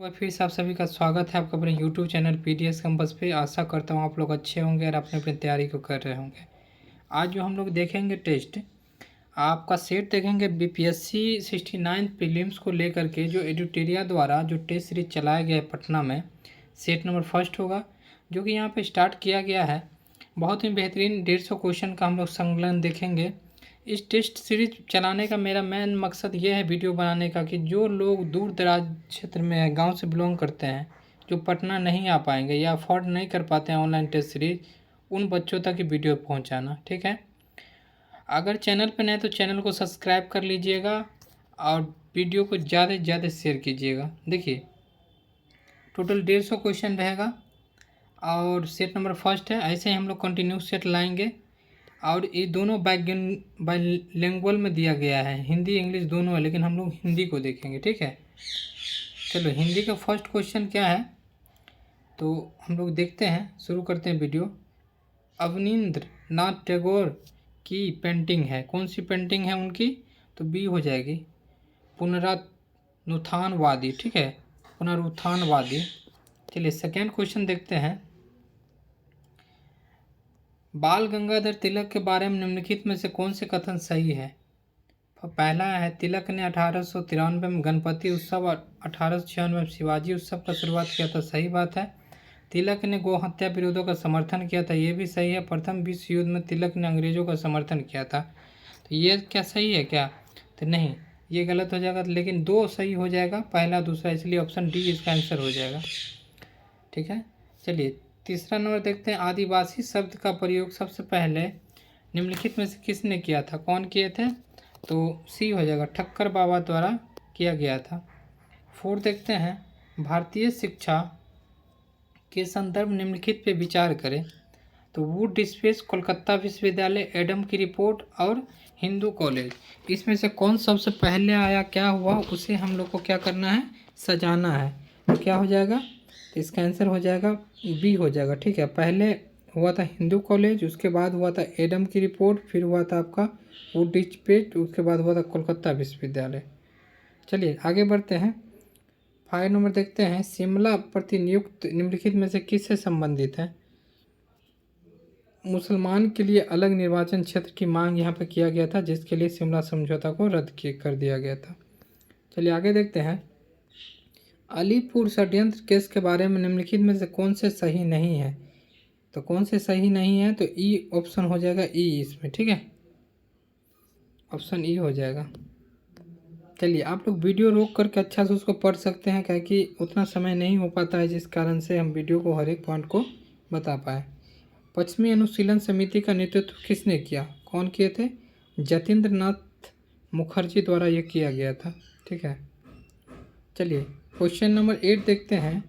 और फिर से आप सभी का स्वागत है आपका अपने यूट्यूब चैनल पीडीएस कैंपस पे। आशा करता हूँ आप लोग अच्छे होंगे और अपने अपनी तैयारी को कर रहे होंगे। आज जो हम लोग देखेंगे टेस्ट, आपका सेट देखेंगे बीपीएससी 69 प्रीलिम्स को लेकर के जो एडिटोरिया द्वारा जो टेस्ट सीरीज चलाया गया है पटना में, सेट नंबर फर्स्ट होगा जो कि यहाँ पे स्टार्ट किया गया है। बहुत ही बेहतरीन 150 क्वेश्चन का हम लोग संकलन देखेंगे। इस टेस्ट सीरीज चलाने का मेरा मेन मकसद ये है वीडियो बनाने का कि जो लोग दूर दराज क्षेत्र में हैं, गांव से बिलोंग करते हैं, जो पटना नहीं आ पाएंगे या अफोर्ड नहीं कर पाते हैं ऑनलाइन टेस्ट सीरीज, उन बच्चों तक ये वीडियो पहुंचाना। ठीक है, अगर चैनल पर नए तो चैनल को सब्सक्राइब कर लीजिएगा और वीडियो को ज़्यादा से ज़्यादा शेयर कीजिएगा। देखिए, टोटल 150 क्वेश्चन रहेगा और सेट नंबर फर्स्ट है। ऐसे ही हम लोग कंटिन्यू सेट लाएंगे और ये दोनों बाइलिंगुअल में दिया गया है, हिंदी इंग्लिश दोनों है, लेकिन हम लोग हिंदी को देखेंगे। ठीक है, चलो हिंदी का फर्स्ट क्वेश्चन क्या है तो हम लोग देखते हैं, शुरू करते हैं वीडियो। अवनींद्र नाथ टैगोर की पेंटिंग है, कौन सी पेंटिंग है उनकी? तो बी हो जाएगी, पुनरुत्थानवादी। ठीक है, पुनरुत्थानवादी। चलिए सेकेंड क्वेश्चन देखते हैं। बाल गंगाधर तिलक के बारे में निम्नलिखित में से कौन से कथन सही है? पहला है, तिलक ने 1893 में गणपति उत्सव और 1896 में शिवाजी उत्सव का शुरुआत किया था। सही बात है। तिलक ने गौ हत्या विरोधों का समर्थन किया था, ये भी सही है। प्रथम विश्व युद्ध में तिलक ने अंग्रेजों का समर्थन किया था, तो ये क्या सही है क्या? तो नहीं, ये गलत हो जाएगा, लेकिन दो सही हो जाएगा, पहला दूसरा, इसलिए ऑप्शन डी इसका आंसर हो जाएगा। ठीक है, चलिए तीसरा नंबर देखते हैं। आदिवासी शब्द का प्रयोग सबसे पहले निम्नलिखित में से किसने किया था? कौन किए थे? तो सी हो जाएगा, ठक्कर बाबा द्वारा किया गया था। फोर्थ देखते हैं, भारतीय शिक्षा के संदर्भ निम्नलिखित पे विचार करें। तो वुड स्पेस, कोलकाता विश्वविद्यालय, एडम की रिपोर्ट और हिंदू कॉलेज, इसमें से कौन सबसे पहले आया, क्या हुआ, उसे हम लोग को क्या करना है, सजाना है। तो क्या हो जाएगा? तो इसका आंसर हो जाएगा बी हो जाएगा। ठीक है, पहले हुआ था हिंदू कॉलेज, उसके बाद हुआ था एडम की रिपोर्ट, फिर हुआ था आपका वुड स्पेस, उसके बाद हुआ था कोलकाता विश्वविद्यालय। चलिए आगे बढ़ते हैं। 5 नंबर देखते हैं। शिमला प्रतिनियुक्त निम्नलिखित में से किससे संबंधित है? मुसलमान के लिए अलग निर्वाचन क्षेत्र की मांग यहाँ पर किया गया था, जिसके लिए शिमला समझौता को रद्द कर दिया गया था। चलिए आगे देखते हैं। अलीपुर षड्यंत्र केस के बारे में निम्नलिखित में से कौन से सही नहीं है? तो कौन से सही नहीं है? तो ई ऑप्शन हो जाएगा, ई इसमें। ठीक है, ऑप्शन ई हो जाएगा। चलिए आप लोग वीडियो रोक करके अच्छा से उसको पढ़ सकते हैं, क्या कि उतना समय नहीं हो पाता है, जिस कारण से हम वीडियो को हर एक पॉइंट को बता पाए। पश्चिमी अनुशीलन समिति का नेतृत्व किसने किया? कौन किए थे? जतीन्द्र नाथ मुखर्जी द्वारा ये किया गया था। ठीक है, चलिए क्वेश्चन नंबर 8 देखते हैं।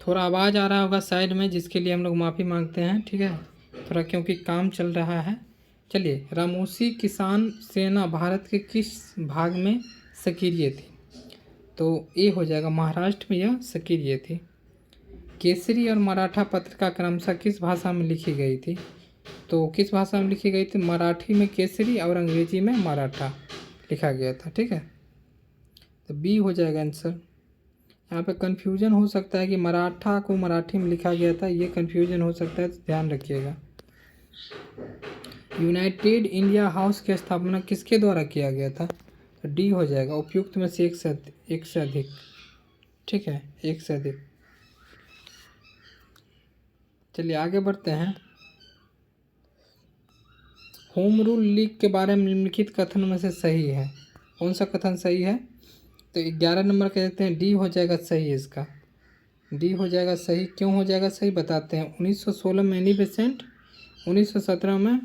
थोड़ा आवाज़ आ रहा होगा साइड में, जिसके लिए हम लोग माफ़ी मांगते हैं। ठीक है, थोड़ा क्योंकि काम चल रहा है। चलिए, रामोसी किसान सेना भारत के किस भाग में सक्रिय थी? तो ये हो जाएगा, महाराष्ट्र में यह सक्रिय थी। केसरी और मराठा पत्रिका क्रमशः किस भाषा में लिखी गई थी? तो किस भाषा में लिखी गई थी? मराठी में केसरी और अंग्रेजी में मराठा लिखा गया था। ठीक है, तो बी हो जाएगा आंसर। यहाँ पे कन्फ्यूजन हो सकता है कि मराठा को मराठी में लिखा गया था, ये कन्फ्यूजन हो सकता है, तो ध्यान रखिएगा। यूनाइटेड इंडिया हाउस की स्थापना किसके द्वारा किया गया था? तो डी हो जाएगा, उपयुक्त में से एक से अधिक। ठीक है, एक से अधिक। चलिए आगे बढ़ते हैं। होम रूल लीग के बारे में निम्नलिखित कथन में से सही है? कौन सा कथन सही है? तो 11 नंबर कह देते हैं, डी हो जाएगा सही। इसका डी हो जाएगा सही। क्यों हो जाएगा सही बताते हैं। 1916 में एनी बेसेंट, 1917 में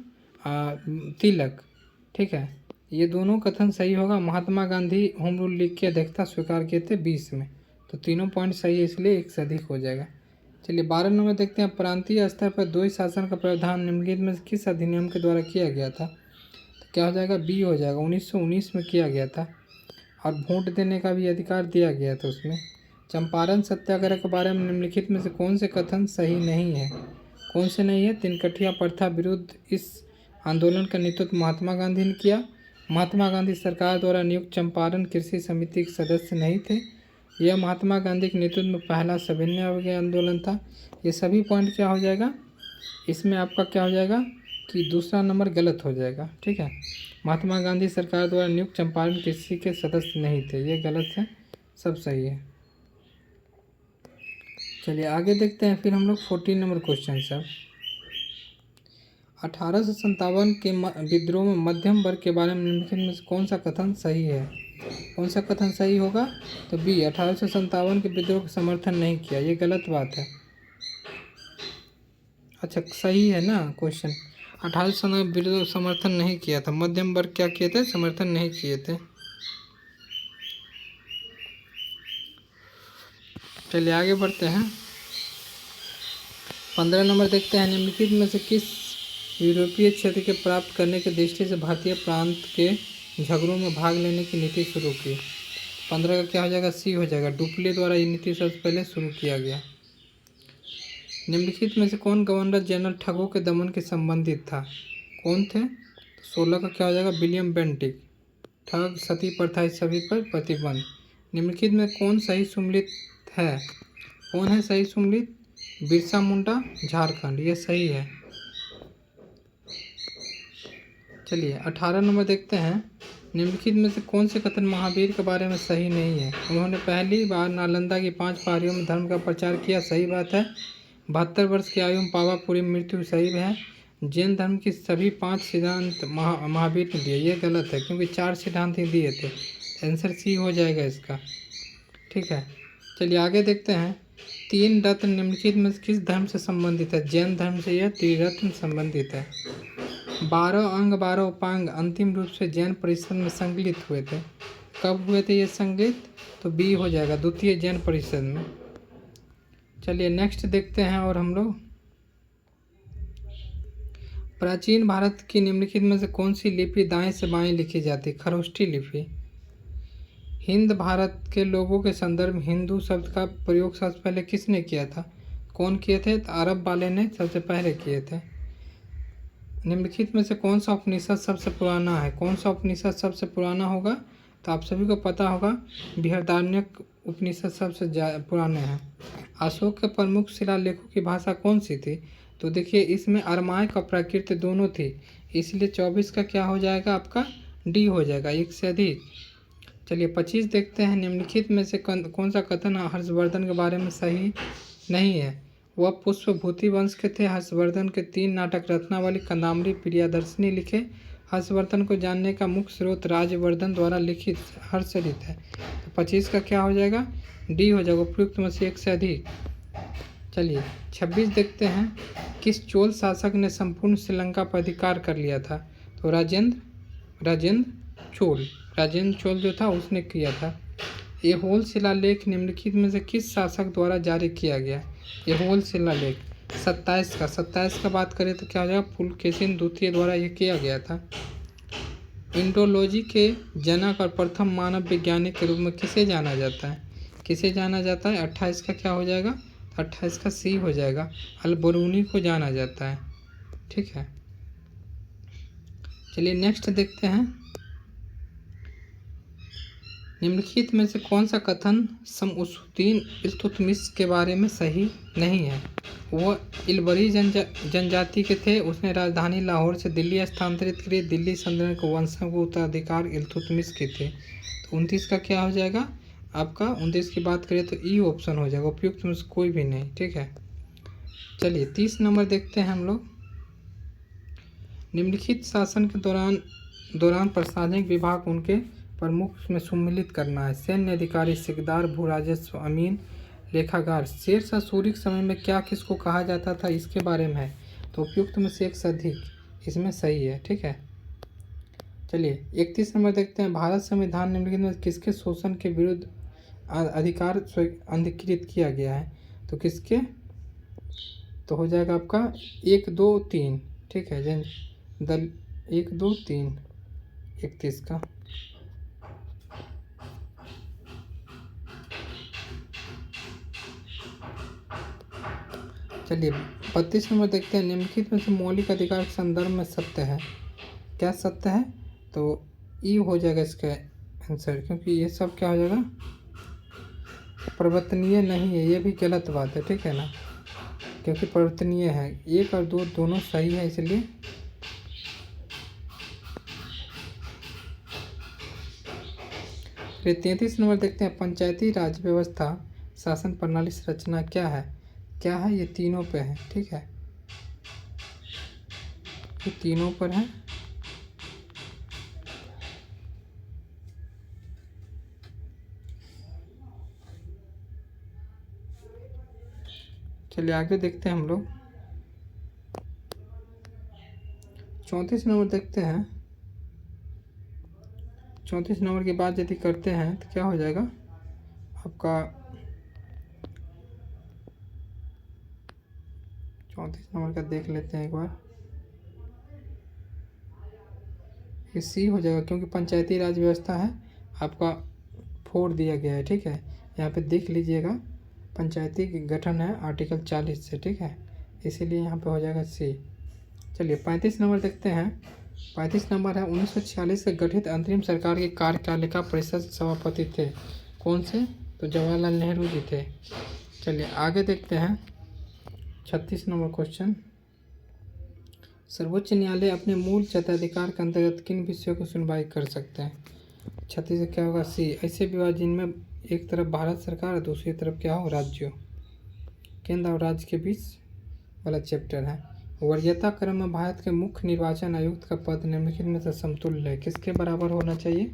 तिलक। ठीक है, ये दोनों कथन सही होगा। Mahatma Gandhi home rule league की अध्यक्षता स्वीकार किए थे 20 में, तो तीनों पॉइंट सही है, इसलिए एक से अधिक हो जाएगा। चलिए 12 नंबर देखते हैं। प्रांतीय स्तर पर द्वैध शासन का प्रावधान निम्नलिखित में किस अधिनियम के द्वारा किया गया था? तो क्या हो जाएगा? बी हो जाएगा, 1919 में किया गया था, और वोट देने का भी अधिकार दिया गया था उसमें। चंपारण सत्याग्रह के बारे में निम्नलिखित में से कौन से कथन सही नहीं है? कौन से नहीं है? तिनकठिया प्रथा विरुद्ध इस आंदोलन का नेतृत्व महात्मा गांधी ने किया। महात्मा गांधी सरकार द्वारा नियुक्त चंपारण कृषि समिति के सदस्य नहीं थे। यह महात्मा गांधी के नेतृत्व में पहला सविनय अवज्ञा आंदोलन था। ये सभी पॉइंट क्या हो जाएगा, इसमें आपका क्या हो जाएगा कि दूसरा नंबर गलत हो जाएगा। ठीक है, महात्मा गांधी सरकार द्वारा नियुक्त चंपारण कृषि के सदस्य नहीं थे, ये गलत है, सब सही है। चलिए आगे देखते हैं फिर हम लोग 14 नंबर क्वेश्चन सर। 1857 के विद्रोह में मध्यम वर्ग के बारे में निम्नलिखित में से कौन सा कथन सही है? कौन सा कथन सही होगा? तो बी, 1857 के विद्रोह का समर्थन नहीं किया, ये गलत बात है। अच्छा सही है ना क्वेश्चन, 1857 विद्रोह समर्थन नहीं किया था, मध्यम वर्ग क्या किए थे, समर्थन नहीं किए थे। चलिए आगे बढ़ते हैं। 15 नंबर देखते हैं, निम्नलिखित में से किस यूरोपीय क्षेत्र के प्राप्त करने की दृष्टि से भारतीय प्रांत के झगड़ों में भाग लेने की नीति शुरू की? 15 का क्या हो जाएगा, सी हो जाएगा। डुप्ले द्वारा ये नीति सबसे पहले शुरू किया गया। निम्नलिखित में से कौन गवर्नर जनरल ठगों के दमन के संबंधित था? कौन थे? 16 का क्या हो जाएगा, विलियम बेंटिक। ठग, सती प्रथा इस सभी पर प्रतिबंध। निम्नलिखित में कौन सही सुमेलित है? कौन है सही सुमेलित? बिरसा मुंडा, झारखंड, ये सही है। चलिए 18 नंबर देखते हैं, निम्नलिखित में से कौन से कथन महावीर के बारे में सही नहीं है? उन्होंने पहली बार नालंदा की 5 पहाड़ियों में धर्म का प्रचार किया, सही बात है। 72 वर्ष की आयु में पावापुरी मृत्यु, सही है। जैन धर्म की सभी 5 सिद्धांत महावीर ने दिए, ये गलत है क्योंकि 4 सिद्धांत ही दिए थे। आंसर सी हो जाएगा इसका। ठीक है, चलिए आगे देखते हैं। 3 रत्न निम्नलिखित में किस धर्म से संबंधित है? जैन धर्म से यह त्रिरत्न संबंधित है। 12 अंग 12 उपांग अंतिम रूप से जैन परिषद में संकलित हुए थे। कब हुए थे ये संकलित? तो बी हो जाएगा, द्वितीय जैन परिषद में। चलिए नेक्स्ट देखते हैं। और हम लोग प्राचीन भारत की निम्नलिखित में से कौन सी लिपि दाएं से बाएं लिखी जाती? खरोष्ठी लिपि। हिंद भारत के लोगों के संदर्भ में हिंदू शब्द का प्रयोग सबसे पहले किसने किया था? कौन किए थे? तो अरब वाले ने सबसे पहले किए थे। निम्नलिखित में से कौन सा उपनिषद सबसे पुराना है? कौन सा उपनिषद सबसे पुराना होगा? तो आप सभी को पता होगा, बृहदारण्यक उपनिषद सबसे पुराने हैं। अशोक के प्रमुख शिलालेखों की भाषा कौन सी थी? तो देखिए इसमें अरमाइक और प्राकृत दोनों थी, इसलिए 24 का क्या हो जाएगा आपका, डी हो जाएगा, एक से अधिक। चलिए 25 देखते हैं, निम्नलिखित में से कौन सा कथन हर्षवर्धन के बारे में सही नहीं है? वह पुष्पभूति वंश के थे। हर्षवर्धन के 3 नाटक रत्नावली, कंदामरी, प्रियदर्शिनी लिखे। हर्षवर्धन को जानने का मुख्य स्रोत राजवर्धन द्वारा लिखित हर्षचरित है। तो 25 का क्या हो जाएगा, डी हो जाएगा, उपयुक्त में से एक से अधिक। चलिए 26 देखते हैं, किस चोल शासक ने संपूर्ण श्रीलंका पर अधिकार कर लिया था? तो राजेंद्र चोल जो था उसने किया था। ऐहोल शिलालेख निम्नलिखित में से किस शासक द्वारा जारी किया गया? ऐहोल शिलालेख 27 का बात करें तो क्या हो जाएगा, पुलकेशिन द्वितीय द्वारा ये किया गया था। इंडोलॉजी के जनक और प्रथम मानव वैज्ञानिक के रूप में किसे जाना जाता है? 28 का क्या हो जाएगा, 28 का सी हो जाएगा, अल-बरूनी को जाना जाता है। ठीक है, चलिए नेक्स्ट देखते हैं, निम्नलिखित में से कौन सा कथन शमसुद्दीन इल्तुतमिश के बारे में सही नहीं है? वो इलबरी जनजाति के थे, उसने राजधानी लाहौर से दिल्ली स्थानांतरित की। दिल्ली सल्तनत के वंशों को उत्तराधिकार इल्तुतमिश के थे। तो 29 का क्या हो जाएगा आपका, 29 की बात करें तो ई ऑप्शन हो जाएगा, उपयुक्त में से कोई भी नहीं। ठीक है, चलिए 30 नंबर देखते हैं हम लोग, निम्नलिखित शासन के दौरान प्रशासनिक विभाग उनके प्रमुख में सम्मिलित करना है। सैन्य अधिकारी, सिकदार, भू राजस्व, अमीन, लेखागार। शेरशाह सूरी के समय में क्या किसको कहा जाता था, इसके बारे में है, तो उपयुक्त में से एक से अधिक, इसमें सही है। ठीक है, चलिए 31 नंबर देखते हैं, भारत संविधान निम्नलिखित में किसके शोषण के विरुद्ध अधिकार अंगीकृत किया गया है? तो किसके, तो हो जाएगा आपका 1 2 3। ठीक है, 1 2 3 31 का। चलिए 32 नंबर देखते हैं, निम्नलिखित में से मौलिक अधिकार के संदर्भ में सत्य है? क्या सत्य है? तो ई हो जाएगा इसका आंसर, क्योंकि ये सब क्या हो जाएगा, परिवर्तनीय नहीं है, ये भी गलत बात है, ठीक है ना, क्योंकि परिवर्तनीय है। 1 और 2 दोनों सही है, इसलिए फिर 33 नंबर देखते हैं, पंचायती राज व्यवस्था शासन प्रणाली संरचना क्या है? क्या है? ये तीनों पे है, ठीक है, ये तीनों पर है। चलिए आगे देखते हैं हम लोग। 34 नंबर देखते हैं। 34 नंबर की बात यदि करते हैं तो क्या हो जाएगा आपका? 34 नंबर का देख लेते हैं एक बार। ये सी हो जाएगा, क्योंकि पंचायती राज व्यवस्था है आपका 4 दिया गया है, ठीक है। यहाँ पे देख लीजिएगा, पंचायती गठन है आर्टिकल 40 से, ठीक है, इसीलिए यहाँ पे हो जाएगा सी। चलिए 35 नंबर देखते हैं। 35 नंबर है, 1946 से गठित अंतरिम सरकार के कार्यपालिका परिषद सभापति थे कौन से? तो जवाहरलाल नेहरू जी थे। चलिए आगे देखते हैं 36 नंबर क्वेश्चन। सर्वोच्च न्यायालय अपने मूल क्षेत्राधिकार के अंतर्गत किन विषयों को सुनवाई कर सकते हैं? 36 से क्या होगा? सी। ऐसे विवाद जिनमें एक तरफ भारत सरकार और दूसरी तरफ क्या हो? राज्यों, केंद्र और राज्य के बीच वाला चैप्टर है। वरीयता क्रम में भारत के मुख्य निर्वाचन आयुक्त का पद निम्नलिखित में से समतुल्य है, किसके बराबर होना चाहिए?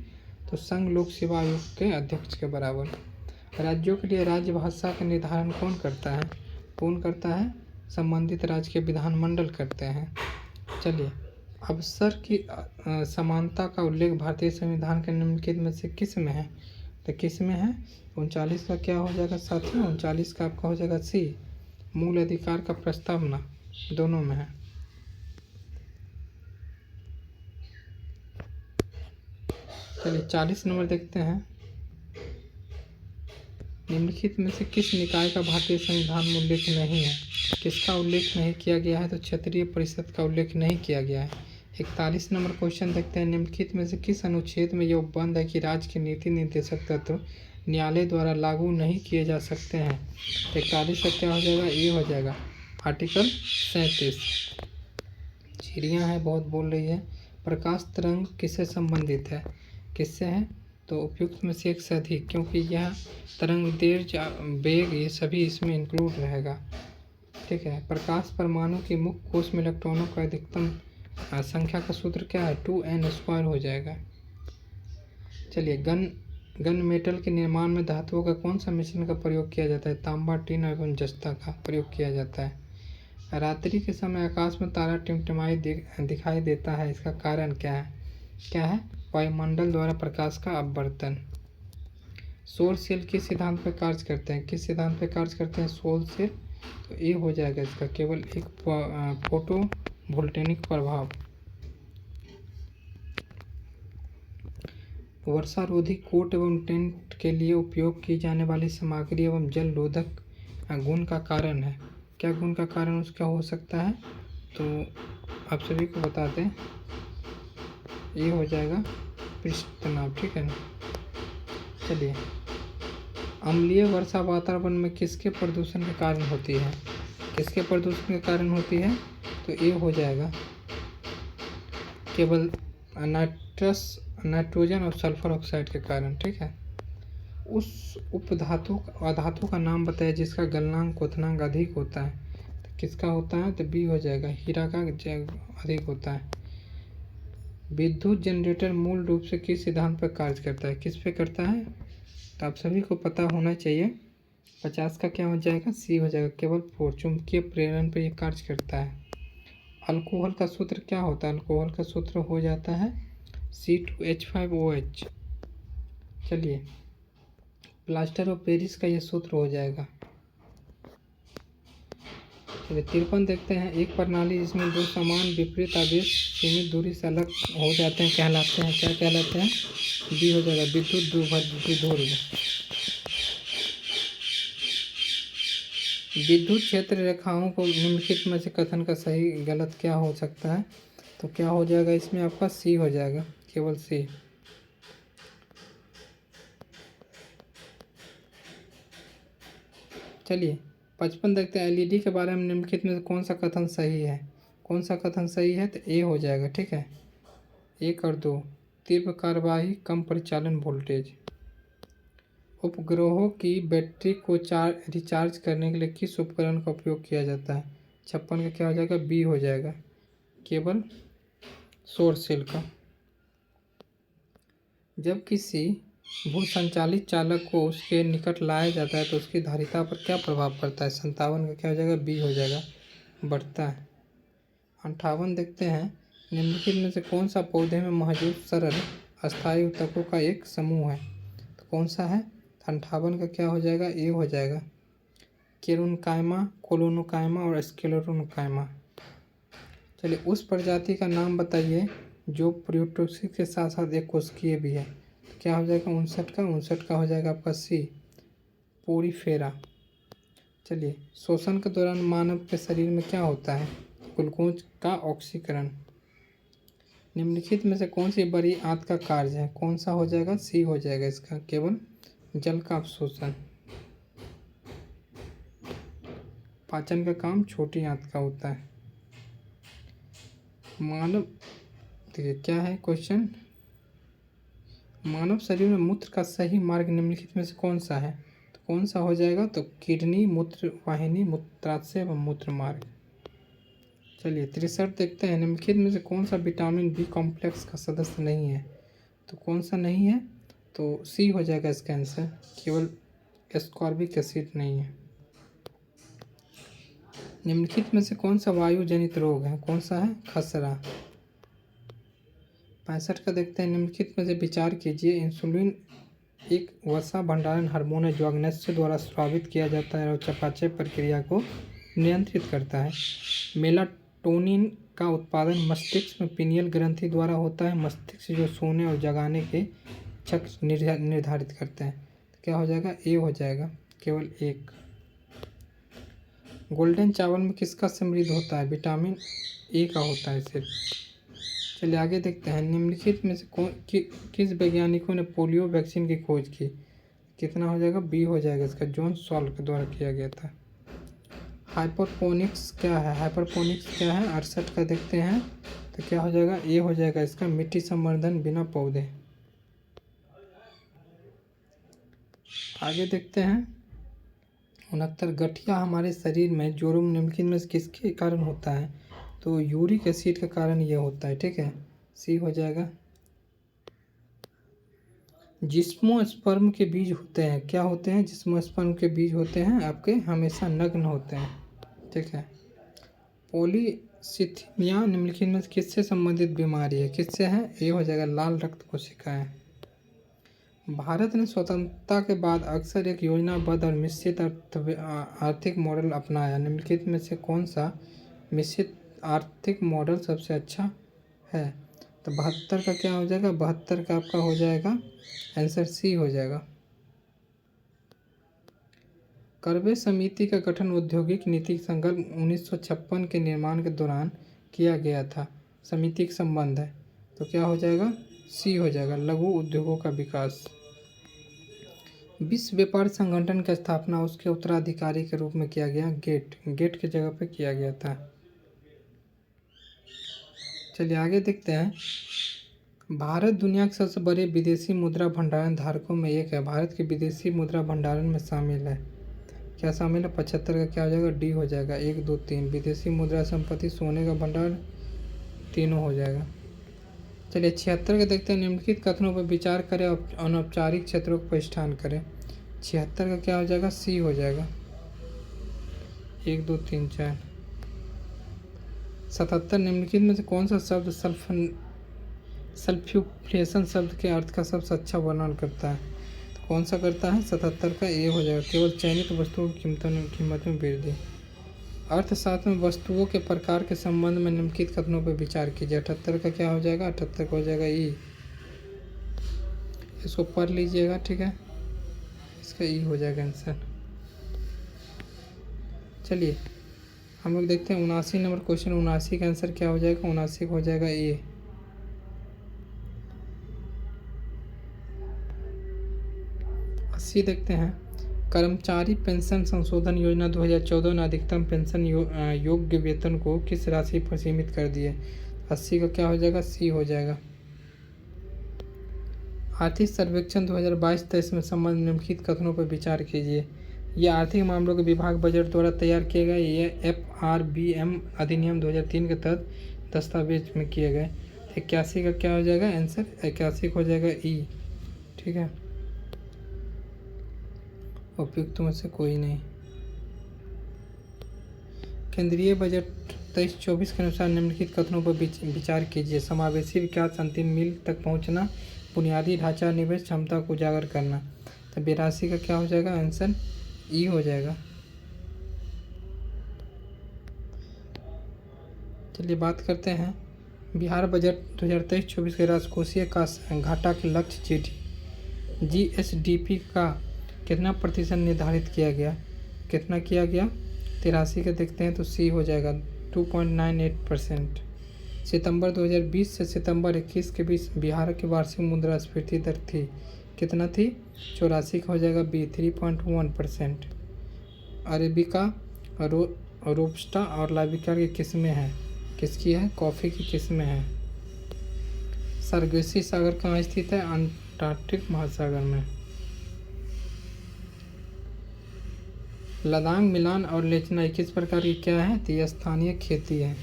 तो संघ लोक सेवा आयोग के अध्यक्ष के बराबर। राज्यों के लिए राज्य भाषा का निर्धारण कौन करता है? कौन करता है? संबंधित राज्य के विधानमंडल करते हैं। चलिए, अवसर की समानता का उल्लेख भारतीय संविधान के निम्नलिखित में से किस में है? तो किस में है? 39 का क्या हो जाएगा साथियों? 39 का आपका हो जाएगा सी। मूल अधिकार का प्रस्तावना दोनों में है। चलिए 40 नंबर देखते हैं। निम्नलिखित में से किस निकाय का भारतीय संविधान में उल्लेख नहीं है? किसका उल्लेख नहीं किया गया है? तो क्षेत्रीय परिषद का उल्लेख नहीं किया गया है। 41 नंबर क्वेश्चन देखते हैं। निम्नलिखित में से किस अनुच्छेद में यह उपबंध है कि राज्य के नीति निर्देशक तत्व न्यायालय द्वारा लागू नहीं किए जा सकते हैं? 41 का क्या हो जाएगा? ये हो जाएगा आर्टिकल 37। चिड़ियाँ हैं बहुत बोल रही है। प्रकाश तरंग किससे संबंधित है? किससे है? तो उपयुक्त में से एक से अधिक, क्योंकि यह तरंग देर वेग ये सभी इसमें इंक्लूड रहेगा, ठीक है। प्रकाश परमाणु की मुख्य कोश में इलेक्ट्रॉनों का अधिकतम संख्या का सूत्र क्या है? 2n² हो जाएगा। चलिए गन मेटल के निर्माण में धातुओं का कौन सा मिश्रण का प्रयोग किया जाता है? तांबा, टीन एवं जस्ता का प्रयोग किया जाता है। रात्रि के समय आकाश में तारा टिमटिमाई दिखाई देता है, इसका कारण क्या है? क्या है? वायुमंडल द्वारा प्रकाश का अपवर्तन। सौर सेल किस सिद्धांत पर कार्य करते हैं? किस सिद्धांत पर कार्य करते हैं सौर सेल? तो ये हो जाएगा इसका केवल एक फोटो वोल्टेनिक प्रभाव। वर्षारोधी कोट एवं टेंट के लिए उपयोग की जाने वाली सामग्री एवं जल रोधक गुण का कारण है। क्या गुण का कारण उसका हो सकता है? तो आप सभी को बता दें, ये हो जाएगा पृष्ठ तनाव, ठीक है ना। चलिए, अम्लीय वर्षा वातावरण में किसके प्रदूषण के कारण होती है? किसके प्रदूषण के कारण होती है? तो ये हो जाएगा केवल नाइट्रोजन और सल्फर ऑक्साइड के कारण, ठीक है। उस अधातु का नाम बताया जिसका गलनांक क्वथनांक अधिक होता है। तो किसका होता है? तो बी हो जाएगा, हीरा का अधिक होता है। विद्युत जनरेटर मूल रूप से किस सिद्धांत पर कार्य करता है? किस पे करता है? तो आप सभी को पता होना चाहिए। 50 का क्या हो जाएगा? सी हो जाएगा, केवल चुंबकीय प्रेरण पर यह कार्य करता है। अल्कोहल का सूत्र क्या होता है? अल्कोहल का सूत्र हो जाता है C2H5OH। चलिए, प्लास्टर ऑफ पेरिस का ये सूत्र हो जाएगा। चलिए 53 देखते हैं। एक प्रणाली जिसमें दो समान विपरीत आवेश सीमित दूरी से अलग हो जाते हैं कहलाते हैं, क्या कहलाते हैं? बी हो जाएगा, विद्युत द्विध्रुव। विद्युत क्षेत्र रेखाओं को निम्नलिखित में से कथन का सही गलत क्या हो सकता है? तो क्या हो जाएगा इसमें आपका? सी हो जाएगा, केवल सी। चलिए 55 देखते हैं, एलईडी के बारे में निम्नलिखित में से कौन सा कथन सही है। कौन सा कथन सही है, तो ए हो जाएगा। ठीक है, 1 और 2, तीव्र कार्यवाही, कम परिचालन वोल्टेज। उपग्रहों की बैटरी को रिचार्ज करने के लिए किस उपकरण का उपयोग किया जाता है। 56 का क्या हो जाएगा, बी हो जाएगा, केवल सौर सेल का। जब किसी भू संचालित चालक को उसके निकट लाया जाता है तो उसकी धारिता पर क्या प्रभाव पड़ता है। 57 का क्या हो जाएगा, बी हो जाएगा, बढ़ता है। 58 देखते हैं, निम्नलिखित में से कौन सा पौधे में मौजूद सरल अस्थायी ऊतकों का एक समूह है। तो कौन सा है, 58 का क्या हो जाएगा, ए हो जाएगा, केरुनकाइमा, कोलोनोकाइमा और स्क्लेरोनकाइमा। चलिए उस प्रजाति का नाम बताइए जो प्रोटोसिस के साथ साथ एक कोशिकीय भी है। तो क्या हो जाएगा, 59 का हो जाएगा आपका सी, पोरीफेरा। चलिए श्वसन के दौरान मानव के शरीर में क्या होता है, ग्लूकोज का ऑक्सीकरण। निम्नलिखित में से कौन सी बड़ी आंत का कार्य है। कौन सा हो जाएगा, सी हो जाएगा इसका, केवल जल का अवशोषण। पाचन का काम छोटी आंत का होता है। मानव, देखिए क्या है क्वेश्चन, मानव शरीर में मूत्र का सही मार्ग निम्नलिखित में से कौन सा है। तो कौन सा हो जाएगा, तो किडनी, मूत्र वाहिनी, मूत्राशय एवं मूत्र मार्ग। चलिए 63 देखते हैं, निम्नलिखित में से कौन सा विटामिन बी कॉम्प्लेक्स का सदस्य नहीं है। तो कौन सा नहीं है, तो सी हो जाएगा इसका आंसर, केवल एस्कॉर्बिक एसिड नहीं है। निम्नलिखित में से कौन सा वायु जनित रोग है। कौन सा है, खसरा। 65 का देखते हैं, निम्नलिखित में से विचार कीजिए, इंसुलिन एक वसा भंडारण हार्मोन है जो अग्न्याशय द्वारा स्रावित किया जाता है और चयापचय प्रक्रिया को नियंत्रित करता है। मेलाटोनिन का उत्पादन मस्तिष्क में पिनियल ग्रंथि द्वारा होता है। मस्तिष्क जो सोने और जगाने के चक्र निर्धारित करते हैं। तो क्या हो जाएगा, ए हो जाएगा, केवल 1। गोल्डन चावल में किसका समृद्ध होता है, विटामिन ए का होता है सिर्फ। चलिए आगे देखते हैं, निम्नलिखित में से किस वैज्ञानिकों ने पोलियो वैक्सीन की खोज की। कितना हो जाएगा, बी हो जाएगा इसका, जॉन सॉल्व के द्वारा किया गया था। हाइपरपोनिक्स क्या है, हाइपरपोनिक्स क्या है, 68 का देखते हैं, तो क्या हो जाएगा, ए हो जाएगा इसका, मिट्टी संवर्धन बिना पौधे। आगे देखते हैं 69, गठिया हमारे शरीर में जोड़ों में निम्नलिखित में से किसके कारण होता है। तो यूरिक एसिड के कारण ये होता है। ठीक है, सी हो जाएगा। जिस्मोस्पर्म के बीज होते हैं, क्या होते हैं, जिस्मोस्पर्म के बीज होते हैं आपके हमेशा नग्न होते हैं। ठीक है, पॉलीसिथीमिया निम्नलिखित में किससे संबंधित बीमारी है। किससे है, ए हो जाएगा, लाल रक्त कोशिकाएं। भारत ने स्वतंत्रता के बाद अक्सर एक योजनाबद्ध और मिश्रित आर्थिक मॉडल अपनाया। निम्नलिखित में से कौन सा मिश्रित आर्थिक मॉडल सबसे अच्छा है। तो 72 का क्या हो जाएगा, 72 का आपका हो जाएगा आंसर, सी हो जाएगा। करवे समिति का गठन औद्योगिक नीति संकल्प 1956 के निर्माण के दौरान किया गया था। समिति का संबंध है, तो क्या हो जाएगा, सी हो जाएगा, लघु उद्योगों का विकास। विश्व व्यापार संगठन की स्थापना उसके उत्तराधिकारी के रूप में किया गया, गेट की जगह पे किया गया था। चलिए आगे देखते हैं, भारत दुनिया के सबसे बड़े विदेशी मुद्रा भंडारण धारकों में एक है। भारत के विदेशी मुद्रा भंडारण में शामिल है, क्या शामिल है, 75 का क्या हो जाएगा, डी हो जाएगा, 1 2 3। विदेशी मुद्रा संपत्ति, सोने का भंडार, तीनों हो जाएगा। चलिए 76 का देखते हैं, निम्नलिखित कथनों पर विचार करें और अनौपचारिक क्षेत्रों को पहचान करें। 76 का क्या हो जाएगा, सी हो जाएगा, 1 2 3 4। 77 निम्नलिखित में से कौन सा शब्द सल्फ्यूफ्लेशन शब्द के अर्थ का सबसे अच्छा वर्णन करता है। तो कौन सा करता है, 77 का ए हो जाएगा, केवल चयनित वस्तुओं की कीमत में वृद्धि। अर्थशास्त्र में वस्तुओं के प्रकार के संबंध में निम्नलिखित कथनों पर विचार कीजिए। 78 का क्या हो जाएगा, 78 का हो जाएगा ई, इसको पढ़ लीजिएगा। ठीक है, इसका ई हो जाएगा आंसर। चलिए हम लोग देखते हैं 79 नंबर क्वेश्चन, 79 का आंसर क्या हो जाएगा, 79 हो जाएगा ए। अस्सी देखते हैं, कर्मचारी पेंशन संशोधन योजना 2014 ने अधिकतम पेंशन योग्य वेतन को किस राशि पर सीमित कर दिए? 80 का क्या हो जाएगा? सी हो जाएगा। आर्थिक सर्वेक्षण 2022-23 में संबंध निम्नलिखित कथनों पर विचार कीजिए। ये आर्थिक मामलों के विभाग बजट द्वारा तैयार किए गए, ये FRBM अधिनियम 2003 के तहत दस्तावेज में किए गए। 81 का क्या हो जाएगा? आंसर 81 हो जाएगा ई। ठीक है, उपयुक्त में से कोई नहीं। केंद्रीय बजट 23-24 के अनुसार निम्नलिखित कथनों पर विचार कीजिए। समावेशी विकास, अंतिम मील तक पहुंचना, बुनियादी ढांचा निवेश क्षमता को उजागर करना। तो 82 का क्या हो जाएगा? आंसर ई हो जाएगा। चलिए बात करते हैं बिहार बजट 2023-24 के राजकोषीय का घाटा के लक्ष्य GSDP का कितना प्रतिशत निर्धारित किया गया? कितना किया गया? 83 का देखते हैं तो सी हो जाएगा 2.98%। सितंबर 2020 से सितंबर 21 के बीच बिहार की वार्षिक मुद्रास्फीति दर थी कितना थी? 84 का हो जाएगा बी 3.1%। अरेबिका, रोबस्टा और लाबिका की किस्में हैं। किसकी है? कॉफ़ी की किस्में हैं। सरगेसी सागर कहाँ स्थित है? अंटार्कटिक महासागर में। लदांग, मिलान और लेचना किस प्रकार की क्या है? तो यह स्थानीय खेती है।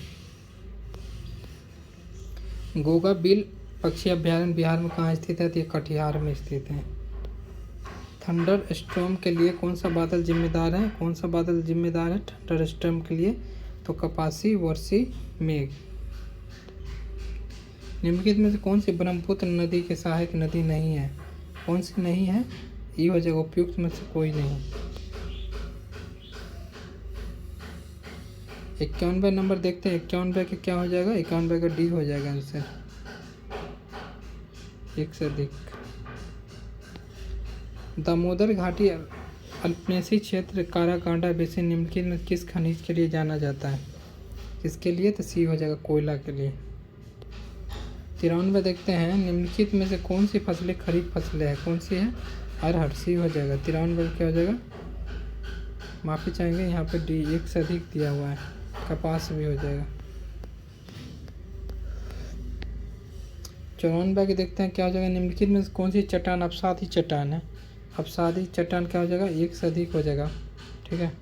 गोगा बिल पक्षी अभ्यारण्य बिहार में कहाँ स्थित है? तो ये कटिहार में स्थित है। थंडर स्टॉर्म के लिए कौन सा बादल जिम्मेदार है? कौन सा बादल जिम्मेदार है थंडर स्टॉर्म के लिए? तो कपासी वर्षी मेघ। निम्नलिखित में से कौन सी ब्रह्मपुत्र नदी की सहायक नदी नहीं है? कौन सी नहीं है? ये हो जाएगा उपयुक्त में से कोई नहीं। 91 नंबर देखते हैं। 91 का क्या हो जाएगा? 91 का डी हो जाएगा आंसर। एक से अधिक। दामोदर घाटी अल्पनेसी क्षेत्र काराकांडा बेसिन निम्नलिखित में किस खनिज के लिए जाना जाता है? किसके लिए? तो सी हो जाएगा कोयला के लिए। 93 देखते हैं। निम्नलिखित में से कौन सी फसलें खरीफ फसलें हैं? कौन सी है? अरहर। सी हो जाएगा। 93 क्या हो जाएगा? माफ़ी चाहेंगे, यहाँ पे डी एक से अधिक दिया हुआ है। कपास भी हो जाएगा। 94 के देखते हैं क्या हो जाएगा। निम्नलिखित में कौन सी चट्टान अवसादी चट्टान है? अवसादी चट्टान क्या हो जाएगा? एक से अधिक हो जाएगा। ठीक है,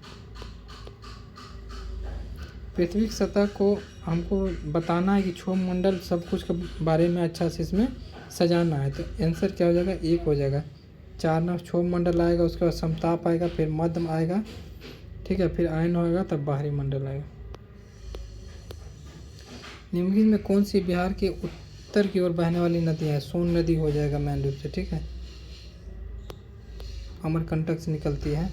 पृथ्वी की सतह को हमको बताना है कि क्षोभ मंडल सब कुछ के बारे में अच्छा से इसमें सजाना है। तो आंसर क्या हो जाएगा? एक हो जाएगा। 4 नंबर क्षोभ मंडल आएगा, उसके बाद समताप आएगा, फिर मध्य आएगा, ठीक है, फिर आयन होगा, तब बाहरी मंडल आएगा। निम्नलिखित में कौन सी बिहार के उत्तर की ओर बहने वाली नदी है? सोन नदी हो जाएगा मेन रूप से। ठीक है, अमरकंटक से निकलती है।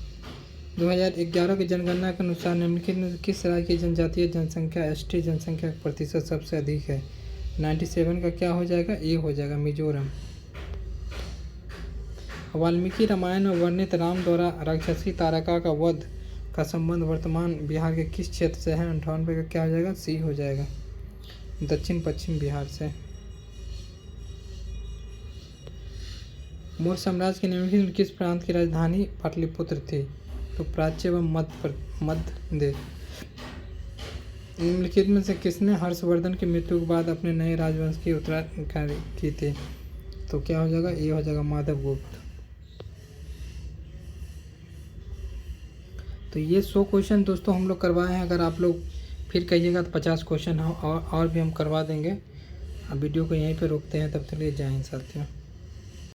2011 की जनगणना के अनुसार निम्नलिखित में किस राज्य की जनजातीय जनसंख्या एसटी जनसंख्या का प्रतिशत सबसे अधिक है? 97 का क्या हो जाएगा? ए हो जाएगा मिजोरम। वाल्मीकि रामायण में वर्णित राम द्वारा राक्षसी तारका का वध का संबंध वर्तमान बिहार के किस क्षेत्र से है? 98 का क्या हो जाएगा? सी हो जाएगा दक्षिण पश्चिम बिहार से। मौर्य साम्राज्य के निम्नलिखित में किस प्रांत की राजधानी पाटलिपुत्र थी? तो प्राच्य एवं मध्य देश। निम्नलिखित में से किसने हर्षवर्धन की मृत्यु के बाद अपने नए राजवंश की उत्तराधिकारी की थी? तो क्या हो जाएगा? ये हो जाएगा माधव गुप्त। तो ये 100 क्वेश्चन दोस्तों हम लोग करवाए हैं। अगर आप लोग फिर कहिएगा तो 50 क्वेश्चन और भी हम करवा देंगे। अब वीडियो को यहीं पे रोकते हैं, तब तक लिए जय हिंद साथियों।